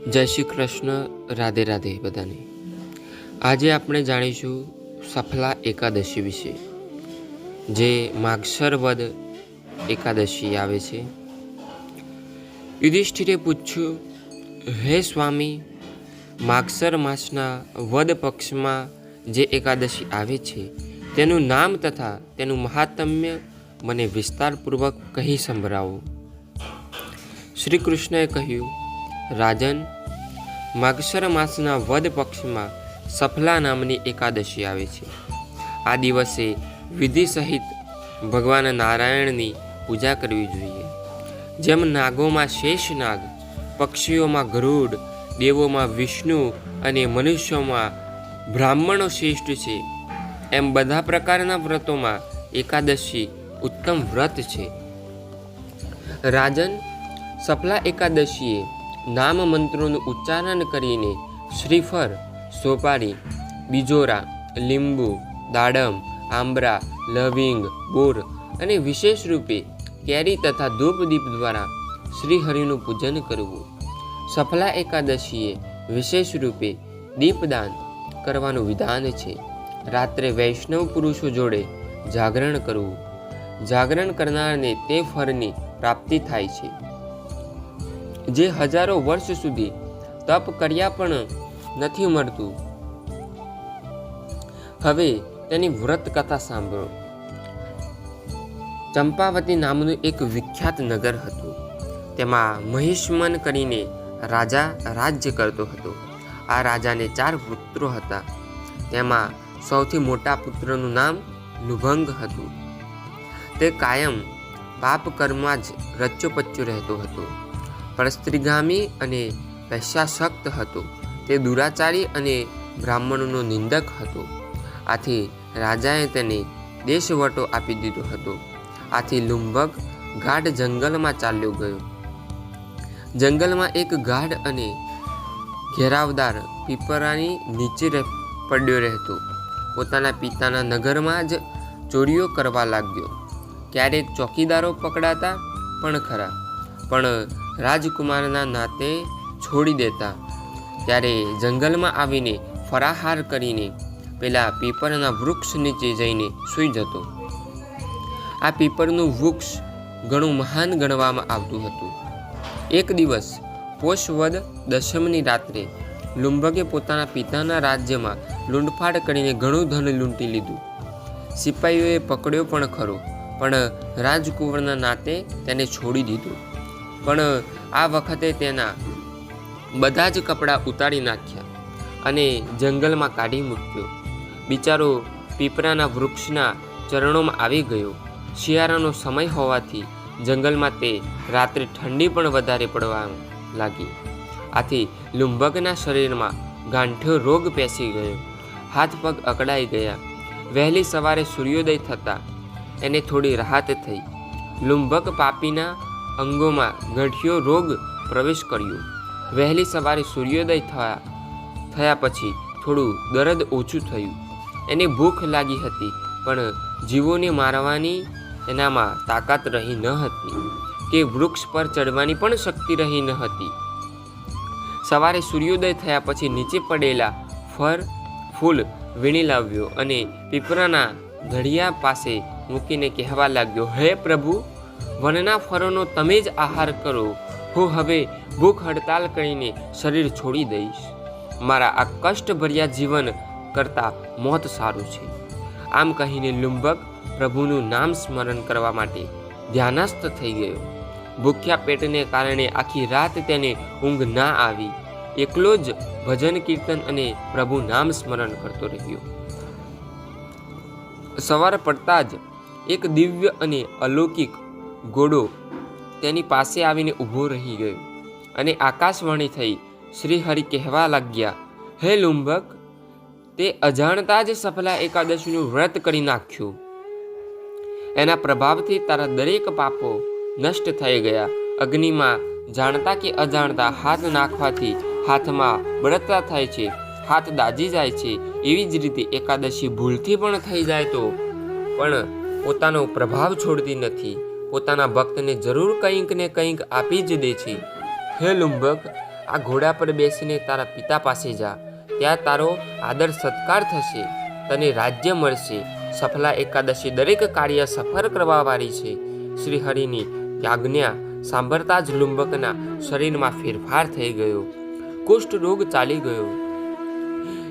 જય શ્રી કૃષ્ણ, રાધે રાધે બધાને। આજે આપણે જાણીશું સફલા એકાદશી વિશે, જે માગશર વદ એકાદશી આવે છે। યુધિષ્ઠિરે પૂછ્યું, હે સ્વામી, માગશર માસના વદ પક્ષમાં જે એકાદશી આવે છે તેનું નામ તથા તેનું મહાત્મ્ય મને વિસ્તારપૂર્વક કહી સંભળાવો। શ્રી કૃષ્ણએ કહ્યું, રાજન, માગશર માસના વદ પક્ષમાં સફલા નામની એકાદશી આવે છે। આ દિવસે વિધિ સહિત ભગવાન નારાયણની પૂજા કરવી જોઈએ। જેમ નાગોમાં શેષનાગ, પક્ષીઓમાં ગરુડ, દેવોમાં વિષ્ણુ અને મનુષ્યોમાં બ્રાહ્મણો શ્રેષ્ઠ છે, એમ બધા પ્રકારના વ્રતોમાં એકાદશી ઉત્તમ વ્રત છે। રાજન, સફલા એકાદશીએ નામ મંત્રોનું ઉચ્ચારણ કરીને શ્રીફળ, સોપારી, બીજોરા, લીંબુ, દાડમ, આંબરા, લવિંગ, બોર અને વિશેષ રૂપે કેરી તથા ધૂપદીપ દ્વારા શ્રીહરિનું પૂજન કરવું। સફલા એકાદશીએ વિશેષ રૂપે દીપદાન કરવાનું વિધાન છે। રાત્રે વૈષ્ણવ પુરુષો જોડે જાગરણ કરવું। જાગરણ કરનારને તે ફળની પ્રાપ્તિ થાય છે જે હજારો વર્ષ સુધી તપ કર્યા પણ નથી મળતું। હવે તેની વ્રત કથા સાંભળો। ચંપાવતી નામનું એક વિખ્યાત નગર હતું। તેમાં મહિષ્મન કરીને રાજા રાજ્ય કરતો હતો। આ રાજાને 4 પુત્રો હતા। તેમાં સૌથી મોટા પુત્રનું નામ લુભંગ હતું। તે કાયમ પાપ કર્મમાં જ રચ્ચોપચ્ચો રહેતો હતો, પણ સ્ત્રીગામી અને પૈસાસક્ત હતો। તે દુરાચારી અને બ્રાહ્મણોનો નિંદક હતો। આથી રાજાએ તેને દેશવટો આપી દીધો હતો। આથી લુંભગ ગાઢ જંગલમાં ચાલ્યો ગયો। જંગલમાં એક ગાઢ અને ઘેરાવદાર પીપળાની નીચે પડ્યો રહેતો। પોતાના પિતાના નગરમાં જ ચોરીઓ કરવા લાગ્યો। ક્યારેક ચોકીદારો પકડાતા પણ ખરા, પણ રાજકુમારના નાતે છોડી દેતા। ત્યારે જંગલમાં આવીને ફરાહાર કરીને પેલા પીપળના વૃક્ષ નીચે જઈને સૂઈ જતો। આ પીપળનું વૃક્ષ ઘણું મહાન ગણવામાં આવતું હતું। એક દિવસ પોષ વદ દશમની રાત્રે લુંભગે પોતાના પિતાના રાજ્યમાં લૂંટફાટ કરીને ઘણું ધન લૂંટી લીધું। સિપાહીઓએ પકડ્યો પણ ખરો, પણ રાજકુંવરના નાતે તેને છોડી દીધું। પણ આ વખતે તેના બધા જ કપડાં ઉતારી નાખ્યા અને જંગલમાં કાઢી મૂક્યો। બિચારો પીપળાના વૃક્ષના ચરણોમાં આવી ગયો। શિયાળાનો સમય હોવાથી જંગલમાં તે રાત્રે ઠંડી પણ વધારે પડવા લાગી। આથી લુંભગના શરીરમાં ગાંઠ્યો રોગ પેસી ગયો। હાથ પગ અકળાઈ ગયા। વહેલી સવારે સૂર્યોદય થતાં એને થોડી રાહત થઈ। લુંભગ પાપીના અંગોમાં ગંઠિયો રોગ પ્રવેશ કર્યો। વહેલી સવારે સૂર્યોદય થયા પછી થોડું દર્દ ઓછું થયું। એને ભૂખ લાગી હતી, પણ જીવોને મારવાની એનામાં તાકાત રહી ન હતી કે વૃક્ષ પર ચડવાની પણ શક્તિ રહી ન હતી। સવારે સૂર્યોદય થયા પછી નીચે પડેલા ફળ ફૂલ વીણી લાવ્યો અને પીપળાના ઘડિયા પાસે મૂકીને કહેવા લાગ્યો, હે પ્રભુ, વનના ફળોનો તમે જ આહાર કરો। હું હવે ભૂખ હડતાલ કરીને શરીર છોડી દઈશ। મારા આ કષ્ટભર્યા જીવન કરતાં મોત સારું છે। આમ કહીને લુંભગ પ્રભુનું નામ સ્મરણ કરવા માટે ધ્યાનસ્થ થઈ ગયો। ભૂખ્યા પેટને કારણે આખી રાત તેને ઊંઘ ના આવી। એકલો જ ભજન કીર્તન અને પ્રભુ નામ સ્મરણ કરતો રહ્યો। સવાર પડતા જ એક દિવ્ય અને અલૌકિક ઘોડો તેની પાસે આવીને ઊભો રહી ગયો અને આકાશવાણી થઈ શ્રી હરિ કહેવા લાગ્યા, હે લુંભગ, તે અજાણતા જ સફલા એકાદશીનું વ્રત કરી નાખ્યું। એના પ્રભાવથી તારા દરેક પાપો નષ્ટ થઈ ગયા। અગ્નિમાં જાણતા કે અજાણતા હાથ નાખવાથી હાથમાં બળતરા થાય છે, હાથ દાજી જાય છે। એવી જ રીતે એકાદશી ભૂલથી પણ થઈ જાય તો પણ પોતાનો પ્રભાવ છોડતી નથી। પોતાના ભક્તને જરૂર કંઈક ને કંઈક આપી જ દે છે। હે લુંભગ, આ ઘોડા પર બેસીને તારા પિતા પાસે જા, ત્યાં તારો આદર સત્કાર થશે, તને રાજ્ય મળશે. સફલા એકાદશી દરેક કાર્ય સફળ કરવાવાળી છે. શ્રી હરિની આજ્ઞા સાંભળતા જ લુંબકના શરીરમાં ફેરફાર થઈ ગયો. કુષ્ઠ રોગ ચાલી ગયો.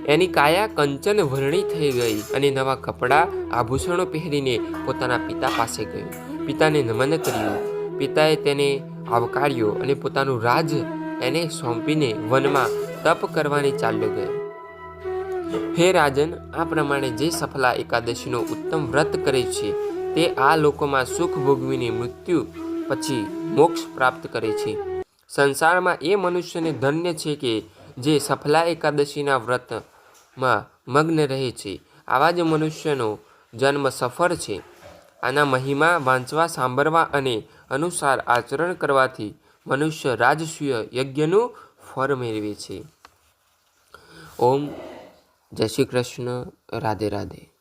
એની કાયા કંચન વર્ણી થઈ ગઈ અને નવા કપડાં આભૂષણો પહેરીને પોતાના પિતા પાસે ગયો. પિતાને નમન કર્યું. પિતાએ તેને આવકાર્યો અને પોતાનું રાજ એને સોંપીને વનમાં તપ કરવાની ચાલ્યો ગયો. હે રાજન, આ પ્રમાણે જે સફલા એકાદશીનો ઉત્તમ વ્રત કરે છે તે આ લોકોમાં સુખ ભોગવીને મૃત્યુ પછી મોક્ષ પ્રાપ્ત કરે છે. સંસારમાં એ મનુષ્યને ધન્ય છે કે જે સફલા એકાદશીના વ્રતમાં મગ્ન રહે છે. આવા જ મનુષ્યનો જન્મ સફળ છે. આના મહિમા વાંચવા, સાંભળવા અને અનુસાર આચરણ કરવાથી મનુષ્ય રાજસૂય યજ્ઞનું ફળ મેળવે છે. ઓમ જય શ્રી કૃષ્ણ. રાધે રાધે.